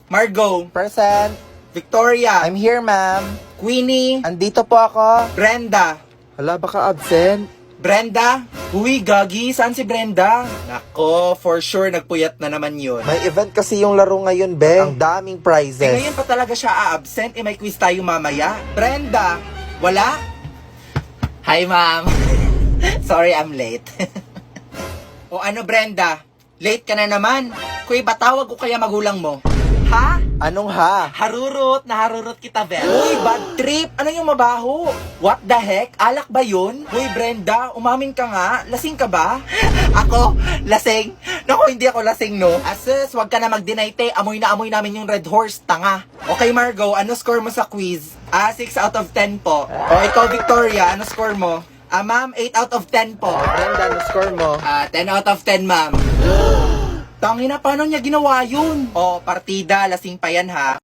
Margo, Present. Victoria, I'm here, ma'am. Queenie, Andito po ako. Brenda. Hala, baka absent. Brenda? Uy, gagi, saan si Brenda? Nako, for sure nagpuyat na naman yun. May event kasi yung laro ngayon, be. Ang daming prizes. Ngayon pa talaga siya a-absent, may quiz tayo mamaya. Brenda, wala? Hi, ma'am. Sorry, I'm late. O ano, Brenda? Late ka na naman. Kuy, batawag ko kaya magulang mo? Ha? Anong ha? Naharurot kita, Vel. Uy, bad trip! Ano yung mabaho? What the heck? Alak ba yun? Uy, Brenda, umamin ka nga. Lasing ka ba? Ako? Lasing? Naku, hindi ako lasing, no? Asus, wag ka na mag-deny, te. Amoy na amoy namin yung Red Horse, tanga. Okay, Margo, ano score mo sa quiz? 6 out of 10 po. O, ikaw, Victoria, ano score mo? Ma'am, 8 out of 10 po. Brenda, ano score mo? 10 out of 10, ma'am. Tangina, paano niya ginawa yun? O, partida, lasing pa yan, ha?